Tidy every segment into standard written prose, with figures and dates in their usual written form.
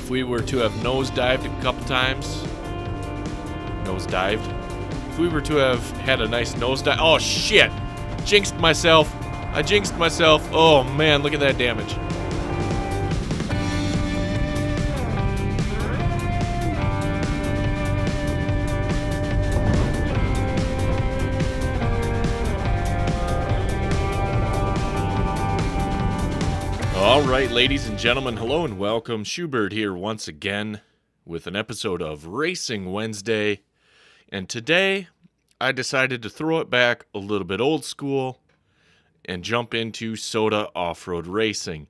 if we were to have nosedived a couple times, if we were to have had a nice nosedive, oh shit, jinxed myself, I jinxed myself, oh man, look at that damage. Alright, ladies and gentlemen, hello and welcome. Schubert here once again with an episode of Racing Wednesday. And today, I decided to throw it back a little bit old school and jump into SATA off-road racing.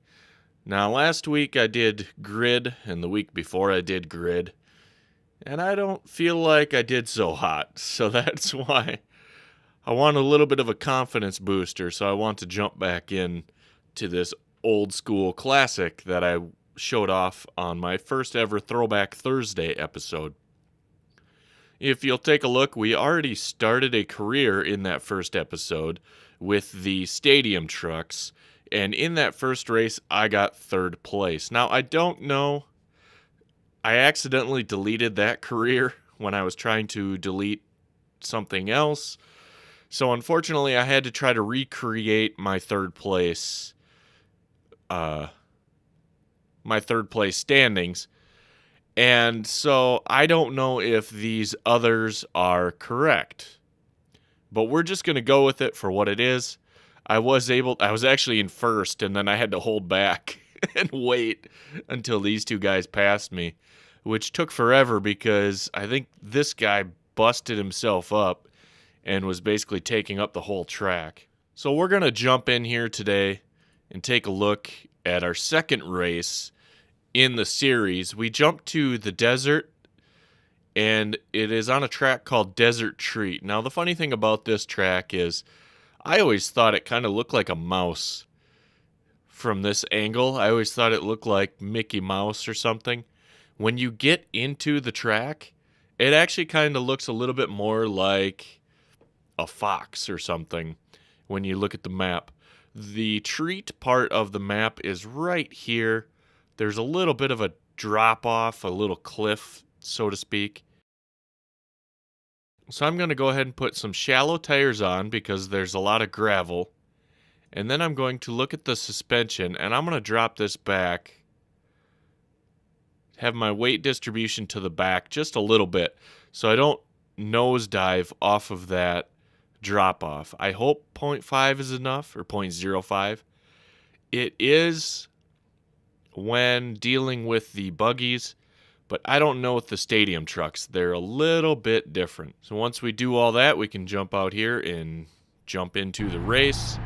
Now, last week I did grid, and the week before I did grid, and I don't feel like I did so hot. So that's why I want a little bit of a confidence booster, so I want to jump back in to this old school classic that I showed off on my first ever Throwback Thursday episode. If you'll take a look, we already started a career in that first episode with the stadium trucks, and in that first race I got third place. Now I don't know, I accidentally deleted that career when I was trying to delete something else, so unfortunately I had to try to recreate my third place standings, and so I don't know if these others are correct, but we're just going to go with it for what it is. I was actually in first, and then I had to hold back and wait until these two guys passed me, which took forever because I think this guy busted himself up and was basically taking up the whole track. So we're going to jump in here today and take a look at our second race in the series. We jumped to the desert, and it is on a track called Desert Treat. Now, the funny thing about this track is I always thought it kind of looked like a mouse from this angle. I always thought it looked like Mickey Mouse or something. When you get into the track, it actually kind of looks a little bit more like a fox or something when you look at the map. The treat part of the map is right here. There's a little bit of a drop off, a little cliff, so to speak. So I'm going to go ahead and put some shallow tires on because there's a lot of gravel. And then I'm going to look at the suspension, and I'm going to drop this back. Have my weight distribution to the back just a little bit so I don't nosedive off of that drop off. I hope 0.5 is enough, or 0.05. It is when dealing with the buggies, but I don't know with the stadium trucks. They're a little bit different. So once we do all that, we can jump out here and jump into the race.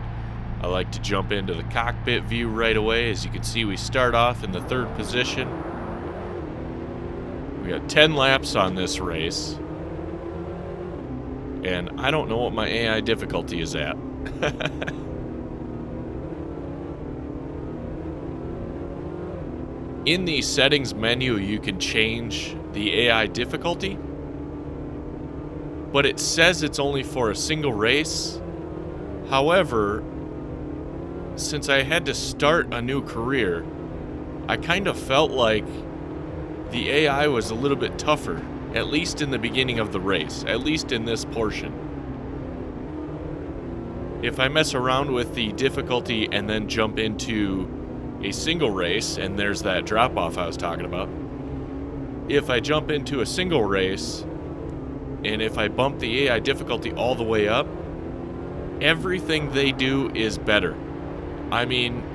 I like to jump into the cockpit view right away. As you can see, we start off in the third position. We got 10 laps on this race. And I don't know what my AI difficulty is at. In the settings menu, you can change the AI difficulty, but it says it's only for a single race. However, since I had to start a new career, I kind of felt like the AI was a little bit tougher. At least in the beginning of the race, at least in this portion. If I mess around with the difficulty and then jump into a single race, and there's that drop-off I was talking about. If I jump into a single race, and if I bump the AI difficulty all the way up, everything they do is better. I mean,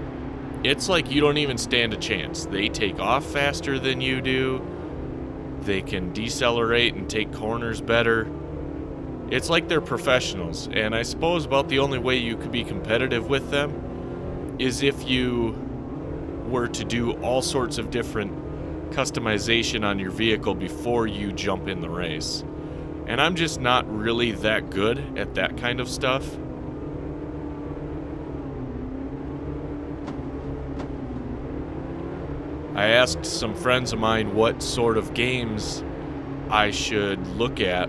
it's like you don't even stand a chance. They take off faster than you do. They can decelerate and take corners better. It's like they're professionals, and I suppose about the only way you could be competitive with them is if you were to do all sorts of different customization on your vehicle before you jump in the race. And I'm just not really that good at that kind of stuff. I asked some friends of mine what sort of games I should look at.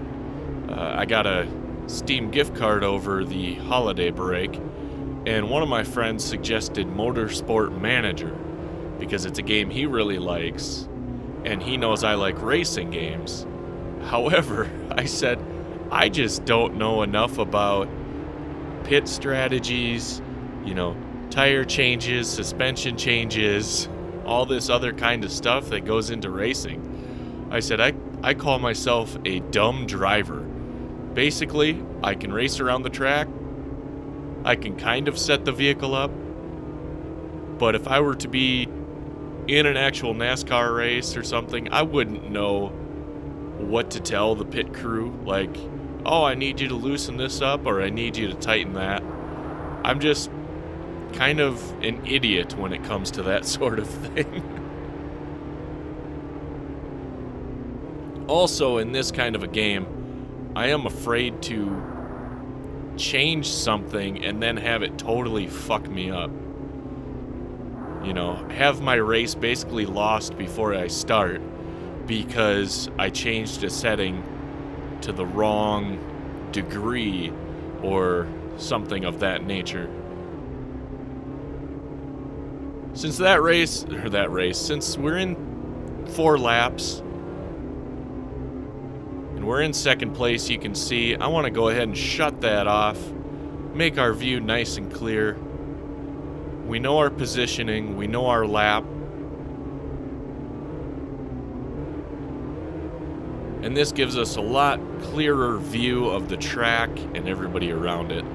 I got a Steam gift card over the holiday break, and one of my friends suggested Motorsport Manager because it's a game he really likes, and he knows I like racing games. However, I said, I just don't know enough about pit strategies, you know, tire changes, suspension changes, all this other kind of stuff that goes into racing. I said, I call myself a dumb driver. Basically, I can race around the track, I can kind of set the vehicle up, but if I were to be in an actual NASCAR race or something, I wouldn't know what to tell the pit crew, like, oh, I need you to loosen this up, or I need you to tighten that. I'm just kind of an idiot when it comes to that sort of thing. Also, in this kind of a game, I am afraid to change something and then have it totally fuck me up. You know, have my race basically lost before I start because I changed a setting to the wrong degree or something of that nature. Since since we're in 4 laps and we're in second place, you can see I want to go ahead and shut that off, make our view nice and clear. We know our positioning, we know our lap. And this gives us a lot clearer view of the track and everybody around it.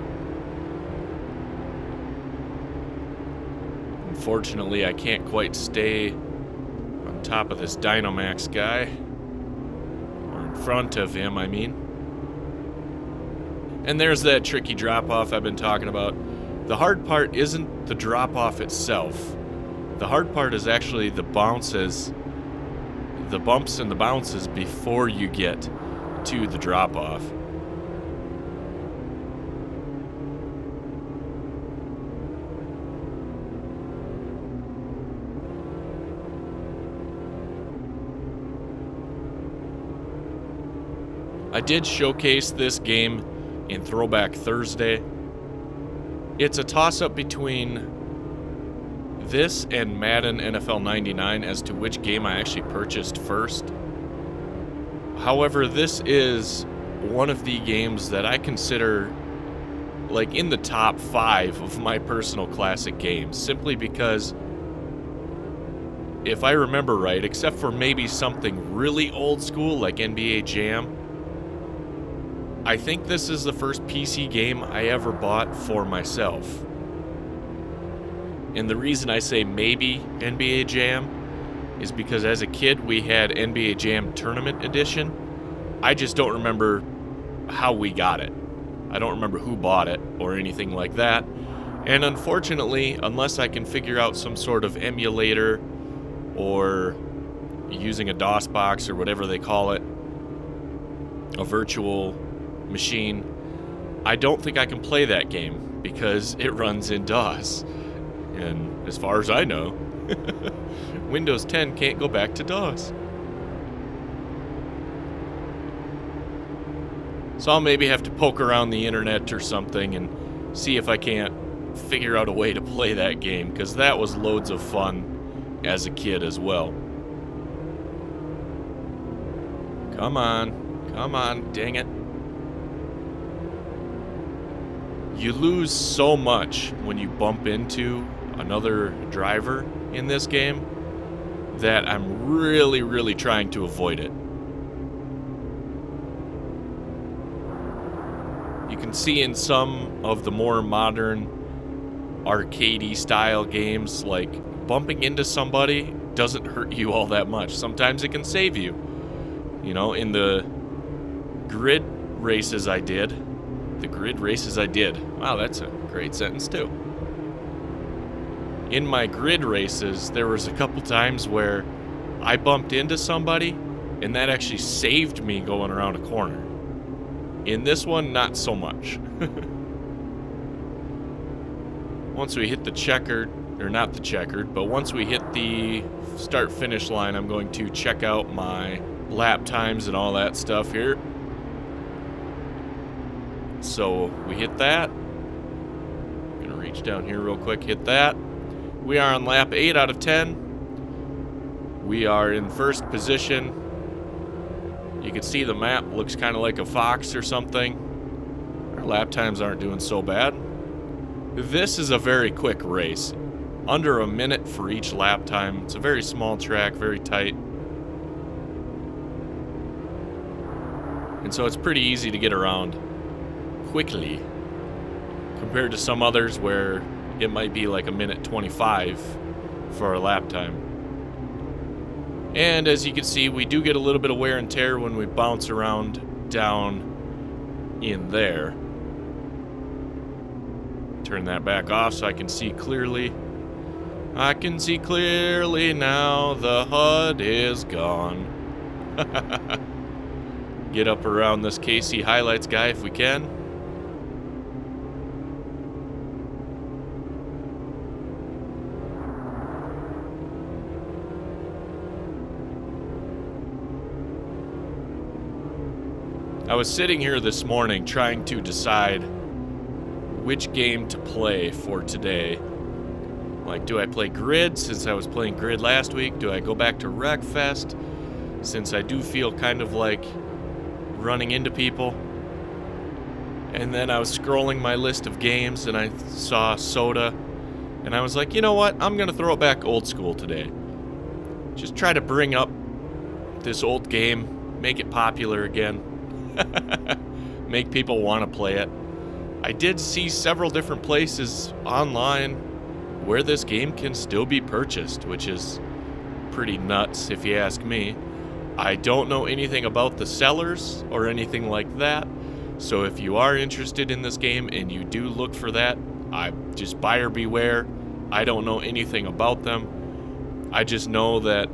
Unfortunately, I can't quite stay on top of this Dynamax guy. Or in front of him, I mean. And there's that tricky drop-off I've been talking about. The hard part isn't the drop-off itself. The hard part is actually the bounces, the bumps and the bounces before you get to the drop-off. I did showcase this game in Throwback Thursday. It's a toss-up between this and Madden NFL 99 as to which game I actually purchased first. However, this is one of the games that I consider like in the top 5 of my personal classic games, simply because if I remember right, except for maybe something really old school like NBA Jam, I think this is the first PC game I ever bought for myself. And the reason I say maybe NBA Jam is because as a kid we had NBA Jam Tournament Edition. I just don't remember how we got it. I don't remember who bought it or anything like that. And unfortunately, unless I can figure out some sort of emulator or using a DOS box or whatever they call it, a virtual machine, I don't think I can play that game because it runs in DOS. And as far as I know, Windows 10 can't go back to DOS. So I'll maybe have to poke around the internet or something and see if I can't figure out a way to play that game, because that was loads of fun as a kid as well. Come on, dang it. You lose so much when you bump into another driver in this game that I'm really, really trying to avoid it. You can see in some of the more modern arcadey style games, like bumping into somebody doesn't hurt you all that much. Sometimes it can save you. You know, in the grid races I did. Wow, that's a great sentence too. In my grid races, there was a couple times where I bumped into somebody and that actually saved me going around a corner. In this one, not so much. Once we hit the checkered, or not the checkered, but once we hit the start-finish line, I'm going to check out my lap times and all that stuff here. So we hit that. I'm going to reach down here real quick, hit that. We are on lap 8 out of 10. We are in first position. You can see the map looks kind of like a fox or something. Our lap times aren't doing so bad. This is a very quick race. Under a minute for each lap time. It's a very small track, very tight. And so it's pretty easy to get around quickly compared to some others where it might be like a minute 25 for a lap time. And as you can see, we do get a little bit of wear and tear when we bounce around down in there. Turn that back off so I can see clearly. I can see clearly now, the HUD is gone. Get up around this KC highlights guy if we can. I was sitting here this morning trying to decide which game to play for today. Like, do I play Grid since I was playing Grid last week? Do I go back to Wreckfest since I do feel kind of like running into people? And then I was scrolling my list of games and I saw SOTA and I was like, you know what? I'm gonna throw it back old school today. Just try to bring up this old game, make it popular again. Make people want to play it. I did see several different places online where this game can still be purchased, which is pretty nuts if you ask me. I don't know anything about the sellers or anything like that, so if you are interested in this game and you do look for that, just buyer beware. I don't know anything about them. I just know that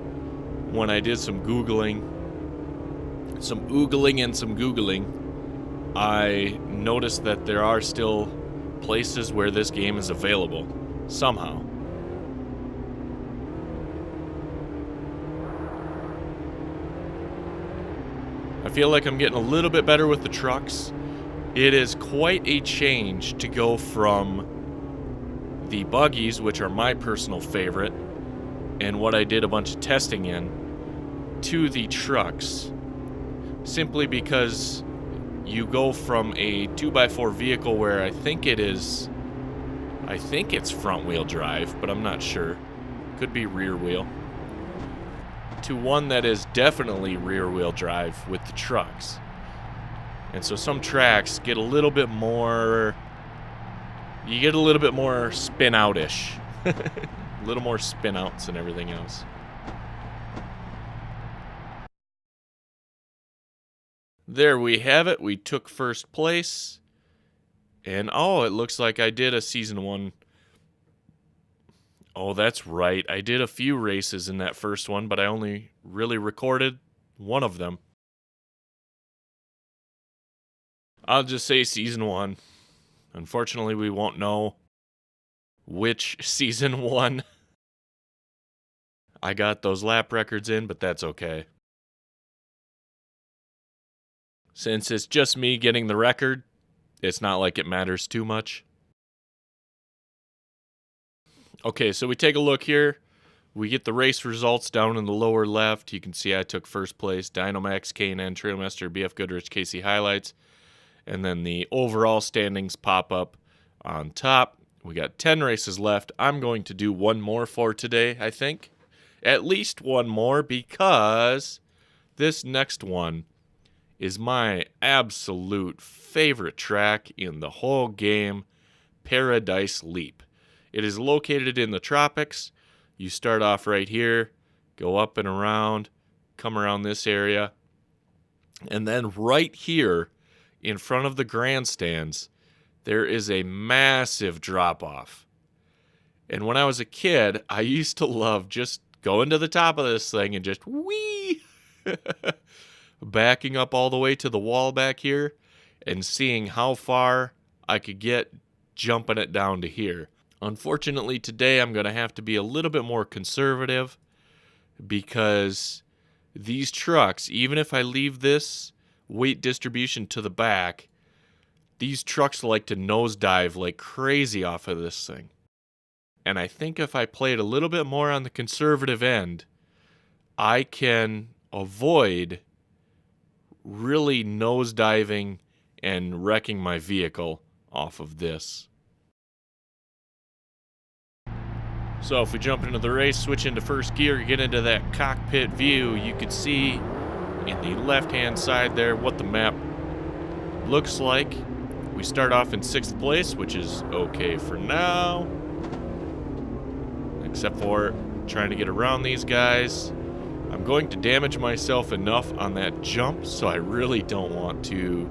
when I did some Googling and some Googling, I noticed that there are still places where this game is available, somehow. I feel like I'm getting a little bit better with the trucks. It is quite a change to go from the buggies, which are my personal favorite, and what I did a bunch of testing in, to the trucks. Simply because you go from a 2x4 vehicle where I think it's front wheel drive, but I'm not sure. Could be rear wheel. To one that is definitely rear wheel drive with the trucks. And so some tracks get a little bit more, you get a little bit more spin out-ish. A little more spin outs and everything else. There we have it. We took first place. And oh, it looks like I did a season 1. Oh, that's right. I did a few races in that first one, but I only really recorded one of them. I'll just say season 1. Unfortunately, we won't know which season 1 I got those lap records in, but that's okay. Since it's just me getting the record, it's not like it matters too much. Okay, so we take a look here. We get the race results down in the lower left. You can see I took first place. Dynamax, K&N, Trailmaster, BF Goodrich, KC Highlights. And then the overall standings pop up on top. We got 10 races left. I'm going to do one more for today, I think. At least one more, because this next one is my absolute favorite track in the whole game, Paradise Leap. It is located in the Tropics. You start off right here, go up and around, come around this area, and then right here in front of the grandstands, there is a massive drop-off. And when I was a kid, I used to love just going to the top of this thing and just whee! Backing up all the way to the wall back here and seeing how far I could get jumping it down to here. Unfortunately, today I'm going to have to be a little bit more conservative because these trucks, even if I leave this weight distribution to the back, these trucks like to nosedive like crazy off of this thing. And I think if I played a little bit more on the conservative end, I can avoid really nosediving and wrecking my vehicle off of this. So if we jump into the race, switch into first gear, get into that cockpit view, you can see in the left-hand side there what the map looks like. We start off in 6th place, which is okay for now. Except for trying to get around these guys. I'm going to damage myself enough on that jump, so I really don't want to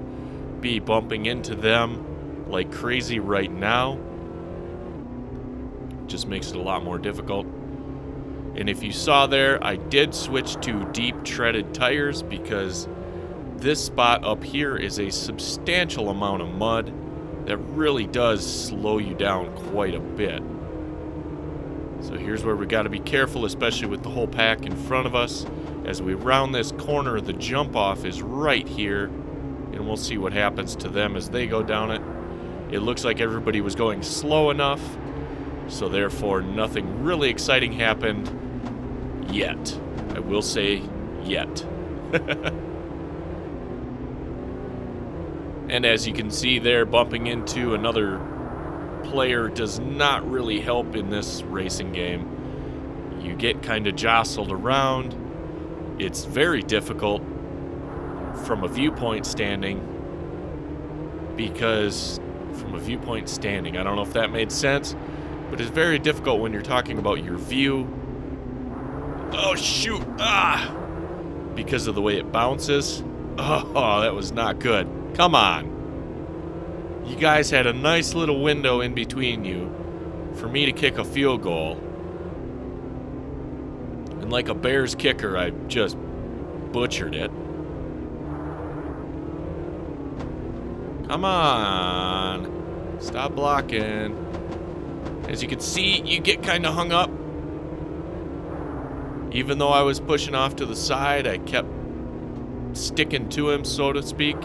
be bumping into them like crazy right now. Just makes it a lot more difficult. And if you saw there, I did switch to deep treaded tires because this spot up here is a substantial amount of mud that really does slow you down quite a bit. So here's where we got to be careful, especially with the whole pack in front of us. As we round this corner, the jump off is right here, and we'll see what happens to them as they go down it. It looks like everybody was going slow enough, so therefore nothing really exciting happened yet. I will say yet. And as you can see there, bumping into another player does not really help in this racing game. You get kind of jostled around. It's very difficult from a viewpoint standing because I don't know if that made sense, but it's very difficult when you're talking about your view. Oh shoot, because of the way it bounces. Oh, that was not good. Come on. You guys had a nice little window in between you for me to kick a field goal. And like a Bears kicker, I just butchered it. Come on. Stop blocking. As you can see, you get kind of hung up. Even though I was pushing off to the side, I kept sticking to him, so to speak.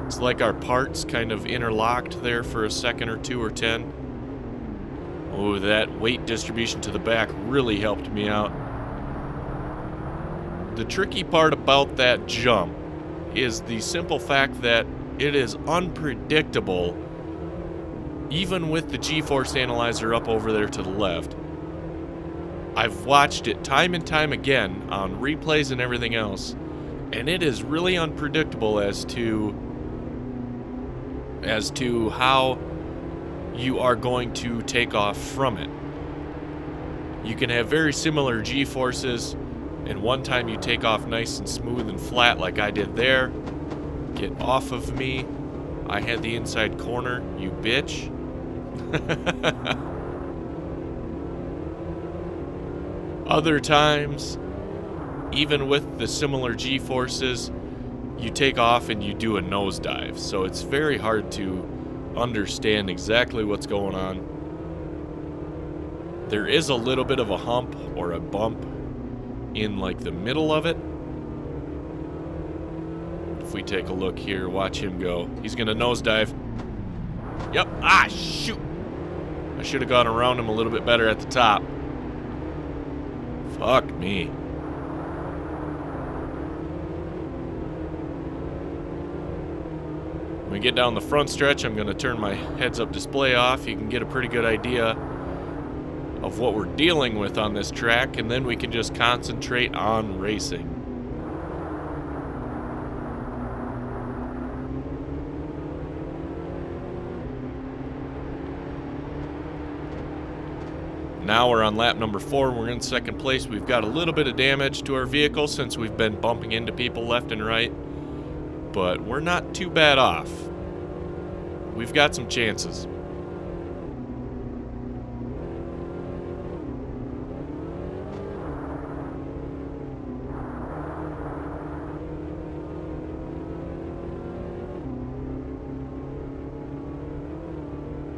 It's like our parts kind of interlocked there for a second or 2 or 10. Oh, that weight distribution to the back really helped me out. The tricky part about that jump is the simple fact that it is unpredictable, even with the G-force analyzer up over there to the left. I've watched it time and time again on replays and everything else, and it is really unpredictable as to how you are going to take off from it. You can have very similar G-forces, and one time you take off nice and smooth and flat like I did there. Get off of me. I had the inside corner, you bitch. Other times, even with the similar G-forces, you take off and you do a nosedive. So it's very hard to understand exactly what's going on. There is a little bit of a hump or a bump in like the middle of it. If we take a look here, watch him go. He's gonna nosedive. Yep. Ah, shoot. I should have gone around him a little bit better at the top. Fuck me. When we get down the front stretch, I'm going to turn my heads-up display off. You can get a pretty good idea of what we're dealing with on this track, and then we can just concentrate on racing. Now we're on lap number 4. We're in second place. We've got a little bit of damage to our vehicle since we've been bumping into people left and right, but we're not too bad off. We've got some chances.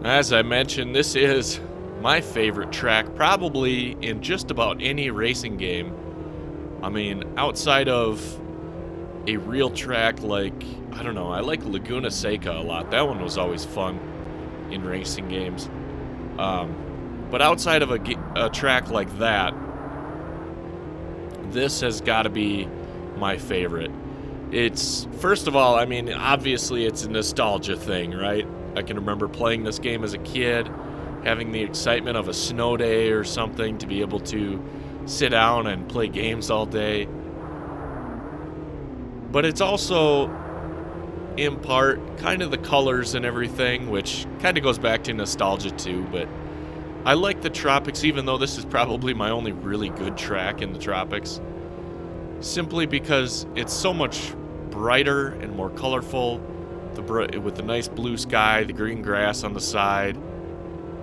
As I mentioned, this is my favorite track, probably in just about any racing game. I mean, outside of a real track like, I don't know, I like Laguna Seca a lot. That one was always fun in racing games. But outside of a track like that, this has got to be my favorite. It's, first of all, I mean, obviously it's a nostalgia thing, right? I can remember playing this game as a kid, having the excitement of a snow day or something to be able to sit down and play games all day. But it's also, in part, kind of the colors and everything, which kind of goes back to nostalgia too, but I like the Tropics, even though this is probably my only really good track in the Tropics, simply because it's so much brighter and more colorful, with the nice blue sky, the green grass on the side.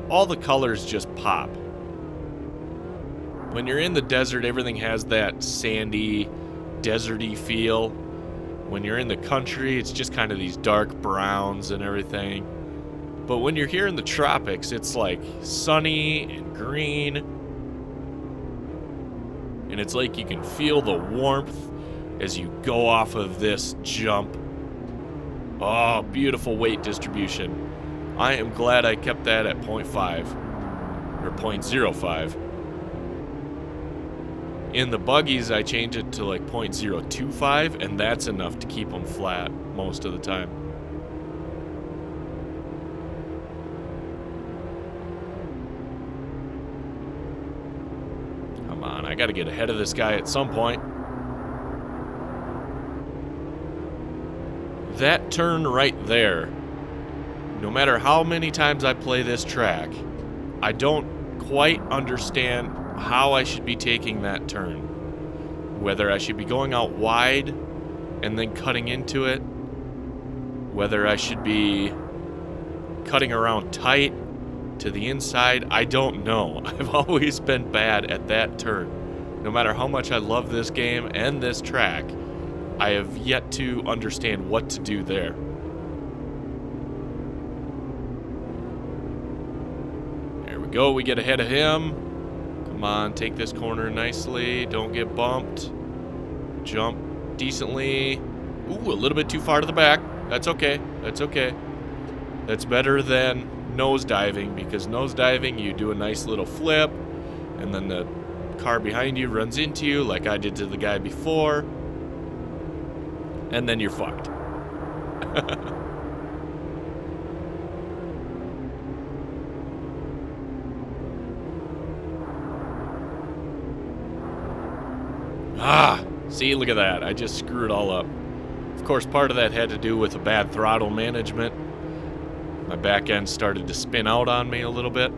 All the colors just pop. When you're in the desert, everything has that sandy, deserty feel. When you're in the country, it's just kind of these dark browns and everything. But when you're here in the Tropics, it's like sunny and green. And it's like you can feel the warmth as you go off of this jump. Oh, beautiful weight distribution. I am glad I kept that at 0.5 or 0.05. In the buggies, I changed it to like 0.025, and that's enough to keep them flat most of the time. Come on, I gotta get ahead of this guy at some point. That turn right there, no matter how many times I play this track, I don't quite understand how I should be taking that turn. Whether I should be going out wide and then cutting into it, whether I should be cutting around tight to the inside, I don't know. I've always been bad at that turn. No matter how much I love this game and this track, I have yet to understand what to do there. There we go, we get ahead of him. Come on, take this corner nicely. Don't get bumped. Jump decently. Ooh, a little bit too far to the back. That's okay. That's okay. That's better than nosediving, because nosediving, you do a nice little flip, and then the car behind you runs into you like I did to the guy before, and then you're fucked. See, look at that. I just screwed it all up. Of course, part of that had to do with a bad throttle management. My back end started to spin out on me a little bit.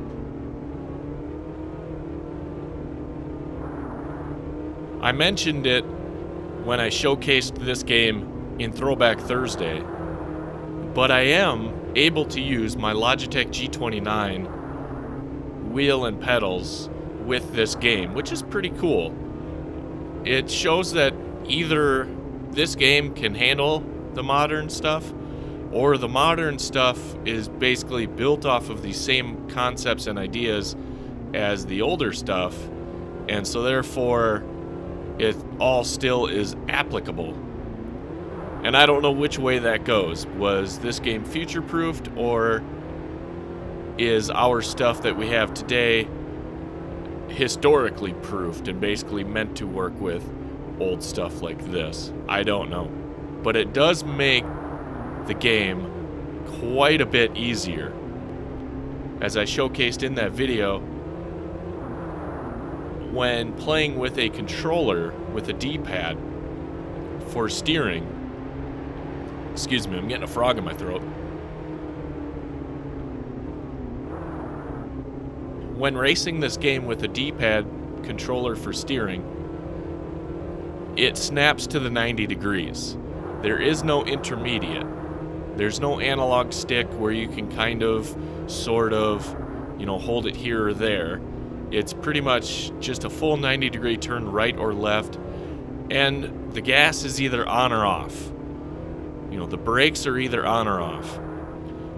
I mentioned it when I showcased this game in Throwback Thursday, but I am able to use my Logitech G29 wheel and pedals with this game, which is pretty cool. It shows that either this game can handle the modern stuff, or the modern stuff is basically built off of the same concepts and ideas as the older stuff, and so therefore it all still is applicable. And I don't know which way that goes. Was this game future-proofed, or is our stuff that we have today historically proofed and basically meant to work with old stuff like this? I don't know. But it does make the game quite a bit easier. As I showcased in that video, when playing with a controller with a D-pad for steering, excuse me, I'm getting a frog in my throat. When racing this game with a D-pad controller for steering, it snaps to the 90 degrees. There is no intermediate. There's no analog stick where you can kind of, sort of, hold it here or there. It's pretty much just a full 90-degree turn right or left, and the gas is either on or off. The brakes are either on or off.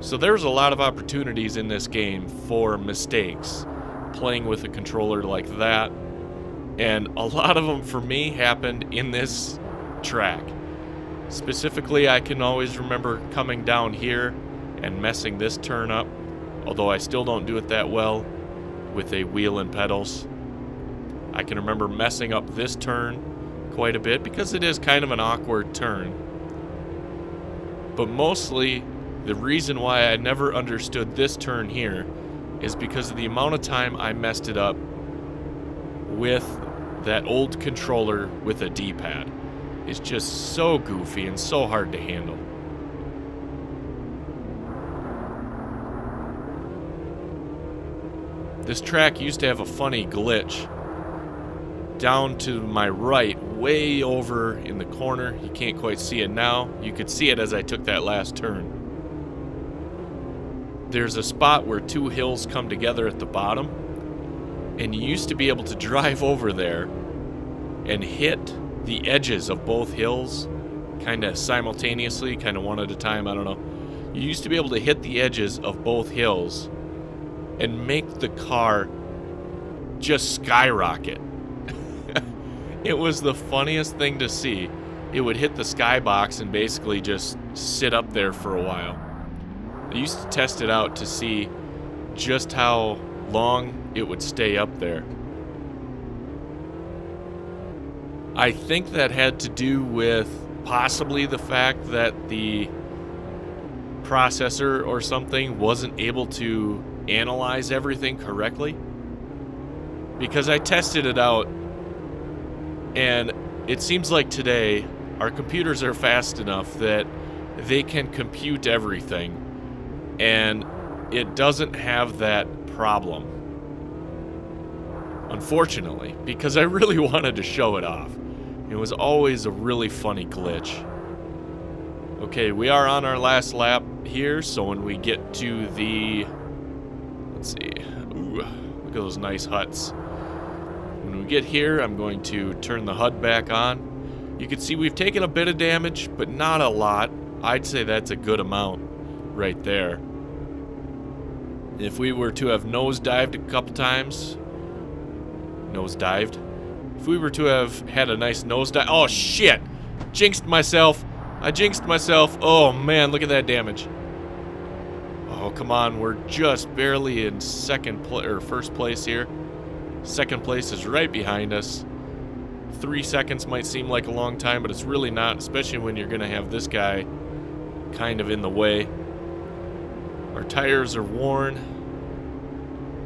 So there's a lot of opportunities in this game for mistakes playing with a controller like that, and a lot of them for me happened in this track. Specifically, I can always remember coming down here and messing this turn up, although I still don't do it that well with a wheel and pedals. I can remember messing up this turn quite a bit because it is kind of an awkward turn. But mostly, the reason why I never understood this turn here is because of the amount of time I messed it up with that old controller with a D-pad. It's just so goofy and so hard to handle. This track used to have a funny glitch. Down to my right, way over in the corner, you can't quite see it now. You could see it as I took that last turn. There's a spot where two hills come together at the bottom, and you used to be able to drive over there and hit the edges of both hills kind of simultaneously, kind of one at a time, I don't know. You used to be able to hit the edges of both hills and make the car just skyrocket. It was the funniest thing to see. It would hit the skybox and basically just sit up there for a while. I used to test it out to see just how long it would stay up there. I think that had to do with possibly the fact that the processor or something wasn't able to analyze everything correctly. Because I tested it out, and it seems like today our computers are fast enough that they can compute everything, and it doesn't have that problem. Unfortunately, because I really wanted to show it off. It was always a really funny glitch. Okay, we are on our last lap here, so when we get to the... Let's see. Ooh, look at those nice huts. When we get here, I'm going to turn the HUD back on. You can see we've taken a bit of damage, but not a lot. I'd say that's a good amount right there. If we were to have nosedived a couple times... Nosedived? If we were to have had a nice nosedive... Oh, shit! Jinxed myself! I jinxed myself! Oh, man, look at that damage. Oh, come on, we're just barely in first place here. Second place is right behind us. 3 seconds might seem like a long time, but it's really not, especially when you're going to have this guy kind of in the way. Our tires are worn.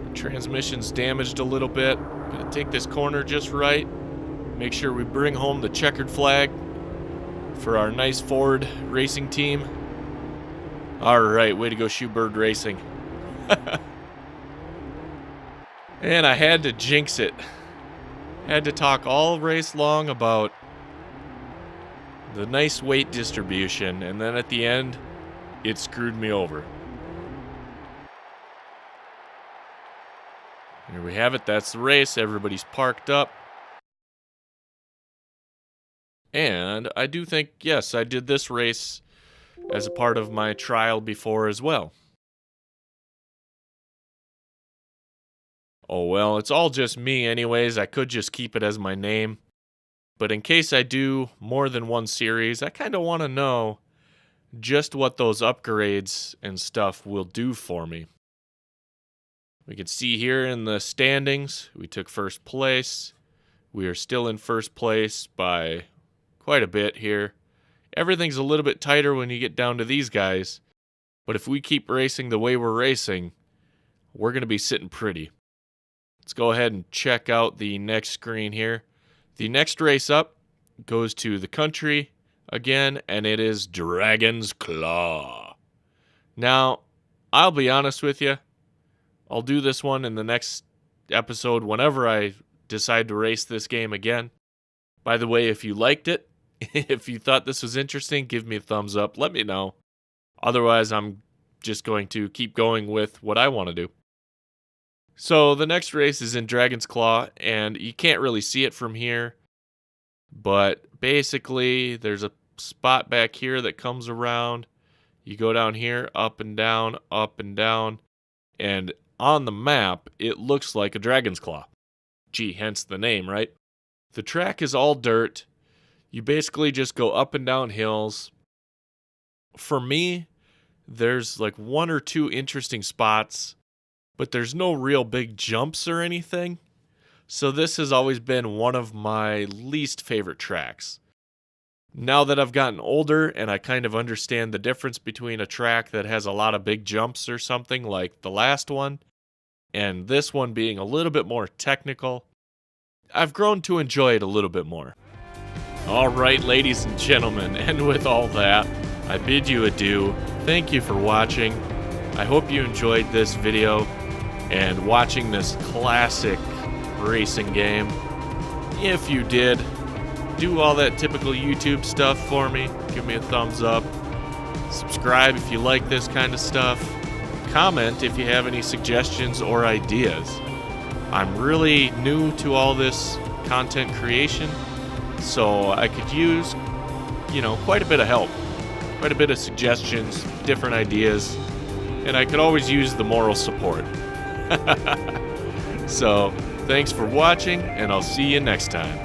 The transmission's damaged a little bit. Gonna take this corner just right. Make sure we bring home the checkered flag for our nice Ford racing team. Alright, way to go, Schu Bird Racing. And I had to jinx it. Had to talk all race long about the nice weight distribution, and then at the end, it screwed me over. Here we have it, that's the race. Everybody's parked up. And I do think, yes, I did this race as a part of my trial before as well. Oh well, it's all just me anyways. I could just keep it as my name. But in case I do more than one series, I kind of want to know just what those upgrades and stuff will do for me. We can see here in the standings, we took first place. We are still in first place by quite a bit here. Everything's a little bit tighter when you get down to these guys. But if we keep racing the way we're racing, we're going to be sitting pretty. Let's go ahead and check out the next screen here. The next race up goes to the country again, and it is Dragon's Claw. Now, I'll be honest with you. I'll do this one in the next episode whenever I decide to race this game again. By the way, if you liked it, if you thought this was interesting, give me a thumbs up. Let me know. Otherwise, I'm just going to keep going with what I want to do. So the next race is in Dragon's Claw, and you can't really see it from here. But basically, there's a spot back here that comes around. You go down here, up and down, and on the map, it looks like a Dragon's Claw. Gee, hence the name, right? The track is all dirt. You basically just go up and down hills. For me, there's like one or two interesting spots, but there's no real big jumps or anything. So this has always been one of my least favorite tracks. Now that I've gotten older and I kind of understand the difference between a track that has a lot of big jumps or something like the last one, and this one being a little bit more technical, I've grown to enjoy it a little bit more. Alright, ladies and gentlemen, and with all that, I bid you adieu. Thank you for watching. I hope you enjoyed this video and watching this classic racing game. If you did, do all that typical YouTube stuff for me. Give me a thumbs up. Subscribe if you like this kind of stuff. Comment if you have any suggestions or ideas. I'm really new to all this content creation, so I could use, quite a bit of help. Quite a bit of suggestions, different ideas, and I could always use the moral support. So, thanks for watching, and I'll see you next time.